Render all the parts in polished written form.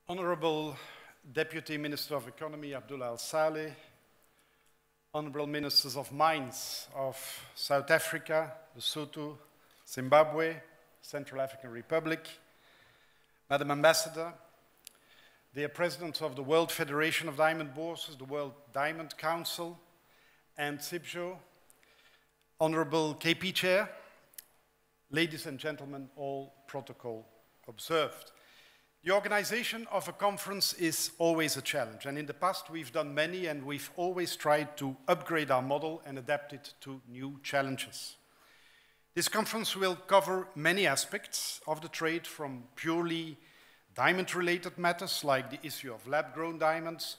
Honorable Deputy Minister of Economy Abdullah Al-Saleh, Honorable Ministers of Mines of South Africa, Lesotho, Zimbabwe, Central African Republic, Madam Ambassador, dear Presidents of the World Federation of Diamond Bourses, the World Diamond Council, and CIBJO, Honorable KP Chair, ladies and gentlemen, all protocol observed. The organization of a conference is always a challenge, and in the past we've done many, and we've always tried to upgrade our model and adapt it to new challenges. This conference will cover many aspects of the trade, from purely diamond-related matters like the issue of lab-grown diamonds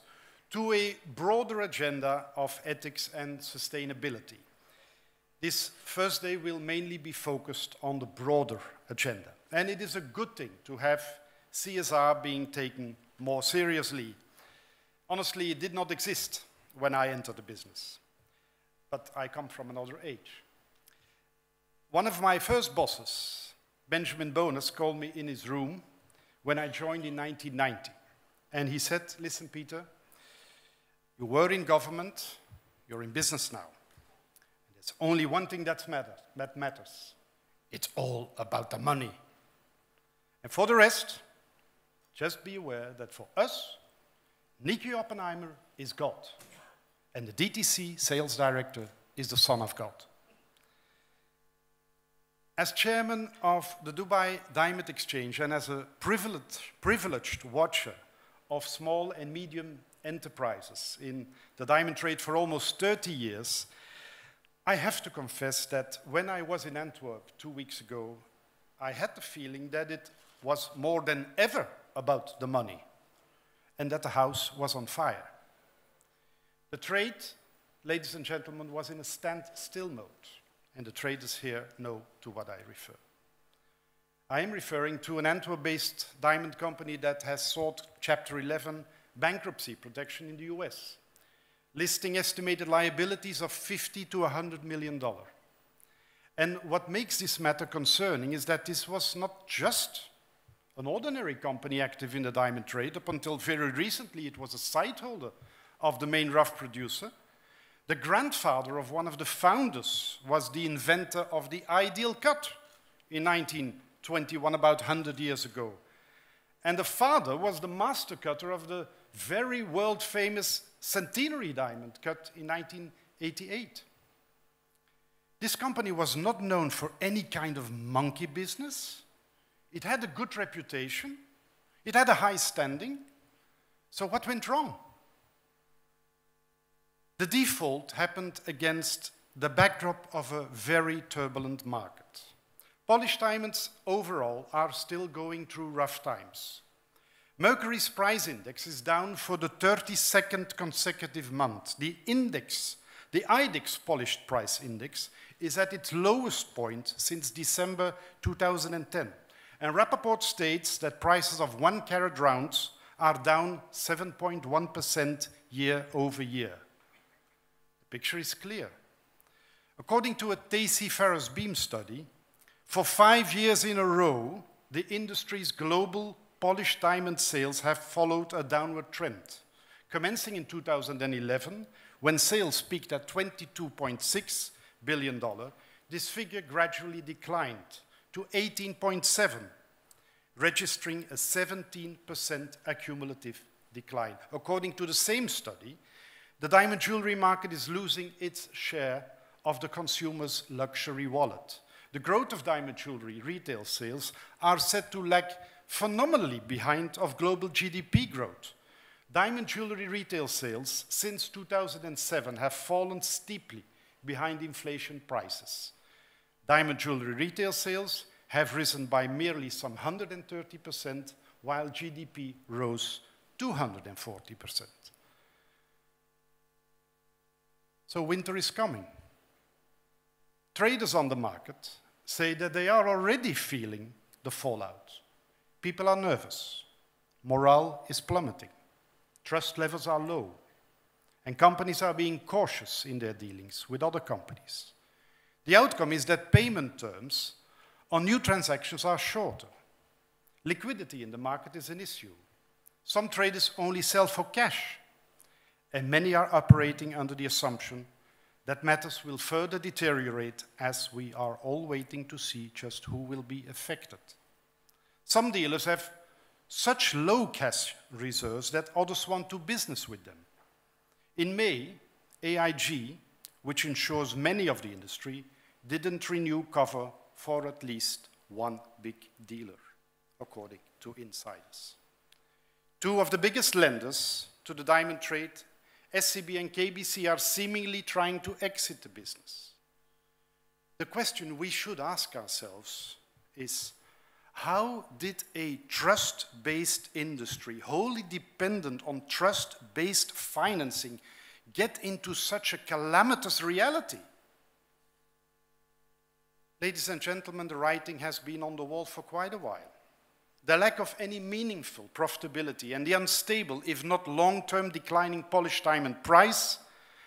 to a broader agenda of ethics and sustainability. This first day will mainly be focused on the broader agenda, and it is a good thing to have CSR being taken more seriously. Honestly, it did not exist when I entered the business, but I come from another age. One of my first bosses, Benjamin Bonus, called me in his room when I joined in 1990, and he said, "Listen, Peter, you were in government, you're in business now. And there's only one thing that matters. It's all about the money. And for the rest, just be aware that for us, Nicky Oppenheimer is God, and the DTC sales director is the son of God." As chairman of the Dubai Diamond Exchange and as a privileged watcher of small and medium enterprises in the diamond trade for almost 30 years, I have to confess that when I was in Antwerp 2 weeks ago, I had the feeling that it was more than ever about the money, and that the house was on fire. The trade, ladies and gentlemen, was in a standstill mode, and the traders here know to what I refer. I am referring to an Antwerp-based diamond company that has sought Chapter 11 bankruptcy protection in the US, listing estimated liabilities of $50 to $100 million. And what makes this matter concerning is that this was not just an ordinary company active in the diamond trade. Up until very recently, it was a sightholder of the main rough producer. The grandfather of one of the founders was the inventor of the ideal cut in 1921, about 100 years ago. And the father was the master cutter of the very world-famous centenary diamond cut in 1988. This company was not known for any kind of monkey business. It had a good reputation. It had a high standing. So what went wrong? The default happened against the backdrop of a very turbulent market. Polished diamonds overall are still going through rough times. Mercury's price index is down for the 32nd consecutive month. The IDEX polished price index is at its lowest point since December 2010. And Rappaport states that prices of 1 carat rounds are down 7.1% year over year. The picture is clear. According to a Tacey Ferris Beam study, for 5 years in a row, the industry's global polished diamond sales have followed a downward trend. Commencing in 2011, when sales peaked at $22.6 billion, this figure gradually declined to 18.7, registering a 17% accumulative decline. According to the same study, the diamond jewelry market is losing its share of the consumer's luxury wallet. The growth of diamond jewelry retail sales are set to lag phenomenally behind of global GDP growth. Diamond jewelry retail sales since 2007 have fallen steeply behind inflation prices. Diamond jewelry retail sales have risen by merely some 130%, while GDP rose 240%. So winter is coming. Traders on the market say that they are already feeling the fallout. People are nervous. Morale is plummeting. Trust levels are low. And companies are being cautious in their dealings with other companies. The outcome is that payment terms on new transactions are shorter. Liquidity in the market is an issue. Some traders only sell for cash, and many are operating under the assumption that matters will further deteriorate as we are all waiting to see just who will be affected. Some dealers have such low cash reserves that others want to do business with them. In May, AIG, which insures many of the industry, didn't renew cover for at least one big dealer, according to insiders. Two of the biggest lenders to the diamond trade, SCB and KBC, are seemingly trying to exit the business. The question we should ask ourselves is, how did a trust-based industry, wholly dependent on trust-based financing, get into such a calamitous reality? Ladies and gentlemen, the writing has been on the wall for quite a while. The lack of any meaningful profitability and the unstable, if not long-term declining polished diamond price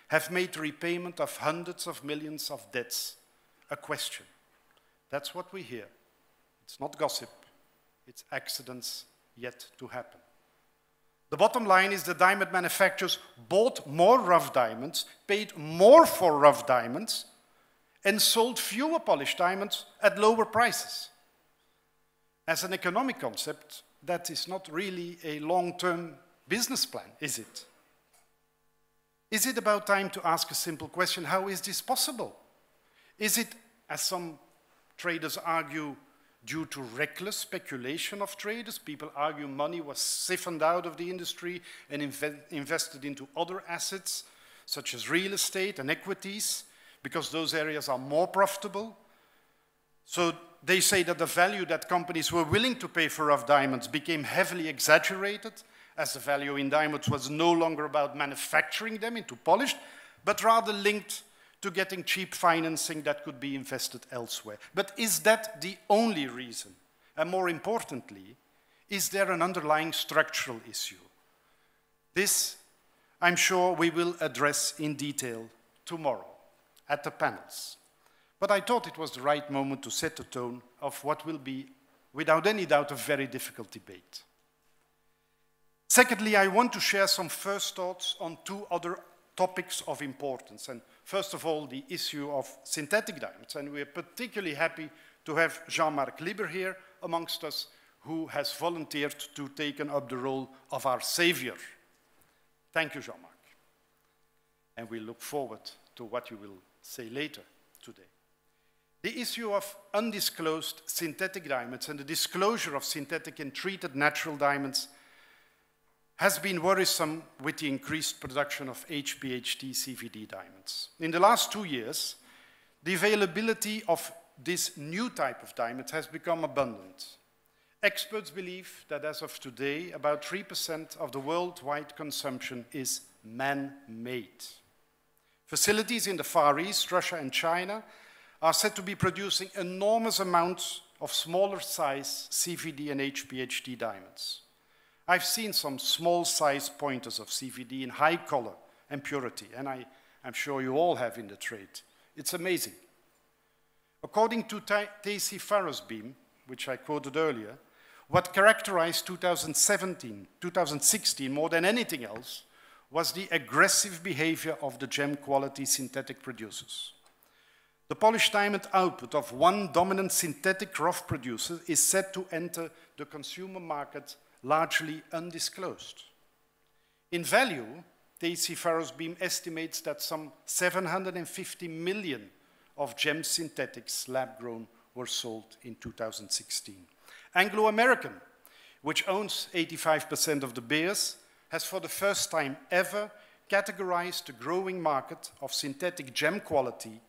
have made repayment of hundreds of millions of debts a question. That's what we hear. It's not gossip, it's accidents yet to happen. The bottom line is the diamond manufacturers bought more rough diamonds, paid more for rough diamonds, and sold fewer polished diamonds at lower prices. As an economic concept, that is not really a long-term business plan, is it? Is it about time to ask a simple question, how is this possible? Is it, as some traders argue, due to reckless speculation of traders? People argue money was siphoned out of the industry and invested into other assets, such as real estate and equities, because those areas are more profitable. So they say that the value that companies were willing to pay for rough diamonds became heavily exaggerated, as the value in diamonds was no longer about manufacturing them into polished, but rather linked to getting cheap financing that could be invested elsewhere. But is that the only reason? And more importantly, is there an underlying structural issue? This, I'm sure we will address in detail tomorrow at the panels. But I thought it was the right moment to set the tone of what will be, without any doubt, a very difficult debate. Secondly, I want to share some first thoughts on two other topics of importance. And first of all, the issue of synthetic diamonds. And we are particularly happy to have Jean-Marc Liber here amongst us, who has volunteered to take up the role of our savior. Thank you, Jean-Marc. And we look forward to what you will say later today. The issue of undisclosed synthetic diamonds and the disclosure of synthetic and treated natural diamonds has been worrisome with the increased production of HPHT CVD diamonds. In the last 2 years, the availability of this new type of diamond has become abundant. Experts believe that as of today, about 3% of the worldwide consumption is man-made. Facilities in the Far East, Russia and China are said to be producing enormous amounts of smaller size CVD and HPHT diamonds. I've seen some small size pointers of CVD in high color and purity, and I'm sure you all have in the trade. It's amazing. According to Tacy Farrosbeam, which I quoted earlier, what characterized 2016 more than anything else was the aggressive behavior of the gem quality synthetic producers. The polished diamond output of one dominant synthetic rough producer is said to enter the consumer market largely undisclosed. In value, Tacy Farrosbeam estimates that some 750 million of gem synthetics lab-grown were sold in 2016. Anglo American, which owns 85% of the Meeus, has for the first time ever categorized the growing market of synthetic gem quality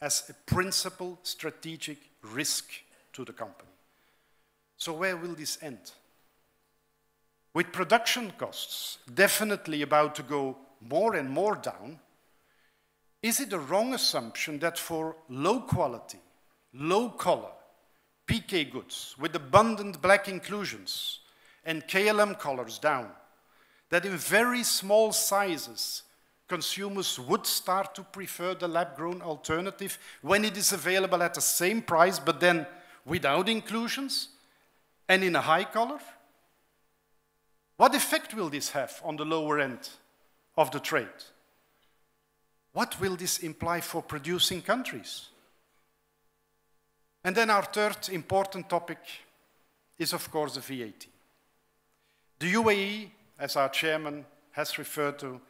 as a principal strategic risk to the company. So where will this end? With production costs definitely about to go more and more down, is it a wrong assumption that for low quality, low color, PK goods with abundant black inclusions and KLM colors down, that in very small sizes, consumers would start to prefer the lab-grown alternative when it is available at the same price, but then without inclusions and in a high color? What effect will this have on the lower end of the trade? What will this imply for producing countries? And then our third important topic is, of course, the VAT. The UAE, as our chairman has referred to,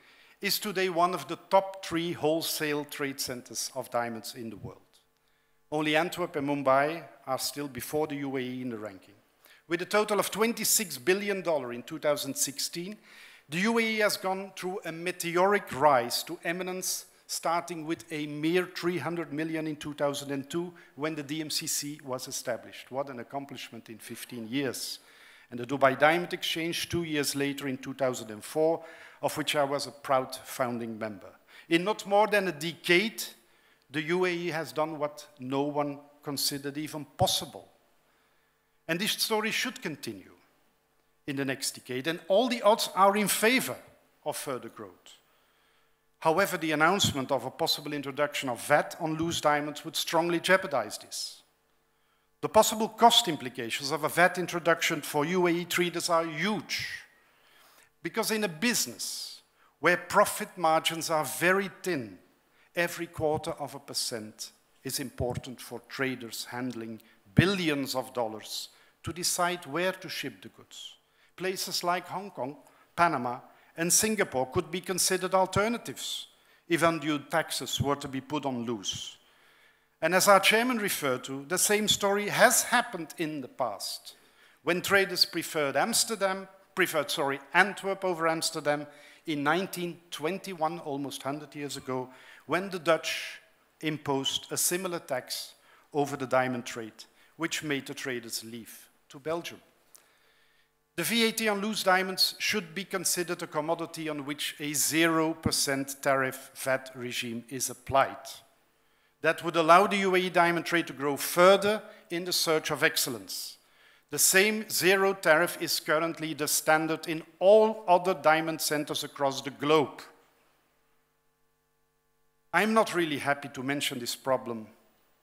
is today one of the top 3 wholesale trade centers of diamonds in the world. Only Antwerp and Mumbai are still before the UAE in the ranking. With a total of $26 billion in 2016, the UAE has gone through a meteoric rise to eminence, starting with a mere 300 million in 2002 when the DMCC was established. What an accomplishment in 15 years. And the Dubai Diamond Exchange 2 years later in 2004, of which I was a proud founding member. In not more than a decade, the UAE has done what no one considered even possible. And this story should continue in the next decade, and all the odds are in favor of further growth. However, the announcement of a possible introduction of VAT on loose diamonds would strongly jeopardize this. The possible cost implications of a VAT introduction for UAE traders are huge, because in a business where profit margins are very thin, every %0.25% is important for traders handling billions of dollars to decide where to ship the goods. Places like Hong Kong, Panama, and Singapore could be considered alternatives if undue taxes were to be put on loose. And as our chairman referred to, the same story has happened in the past, when traders preferred Antwerp over Amsterdam in 1921, almost 100 years ago, when the Dutch imposed a similar tax over the diamond trade, which made the traders leave to Belgium. The VAT on loose diamonds should be considered a commodity on which a 0% tariff VAT regime is applied. That would allow the UAE diamond trade to grow further in the search of excellence. The same zero tariff is currently the standard in all other diamond centers across the globe. I'm not really happy to mention this problem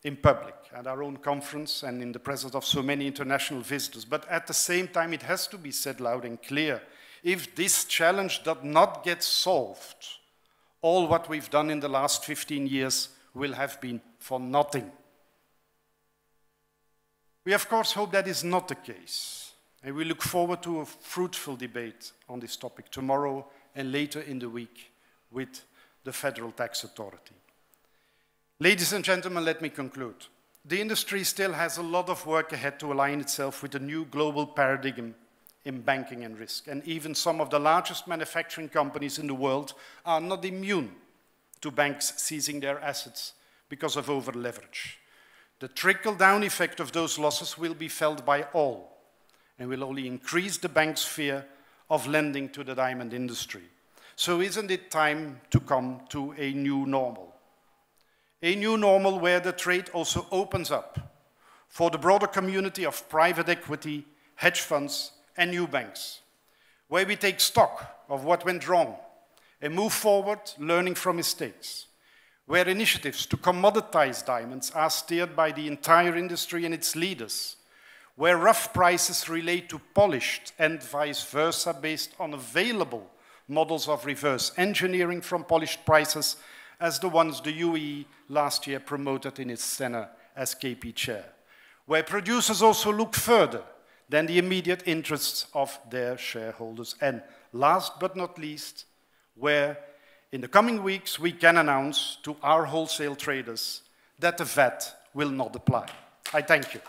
in public, at our own conference and in the presence of so many international visitors, but at the same time it has to be said loud and clear. If this challenge does not get solved, all what we've done in the last 15 years will have been for nothing. We of course hope that is not the case, and we look forward to a fruitful debate on this topic tomorrow and later in the week with the Federal Tax Authority. Ladies and gentlemen, let me conclude. The industry still has a lot of work ahead to align itself with the new global paradigm in banking and risk, and even some of the largest manufacturing companies in the world are not immune to banks seizing their assets because of over-leverage. The trickle-down effect of those losses will be felt by all and will only increase the bank's fear of lending to the diamond industry. So isn't it time to come to a new normal? A new normal where the trade also opens up for the broader community of private equity, hedge funds, and new banks, where we take stock of what went wrong and move forward learning from mistakes, where initiatives to commoditize diamonds are steered by the entire industry and its leaders, where rough prices relate to polished and vice versa based on available models of reverse engineering from polished prices, as the ones the UAE last year promoted in its Senate as KP chair, where producers also look further than the immediate interests of their shareholders, and last but not least, where in the coming weeks we can announce to our wholesale traders that the VAT will not apply. I thank you.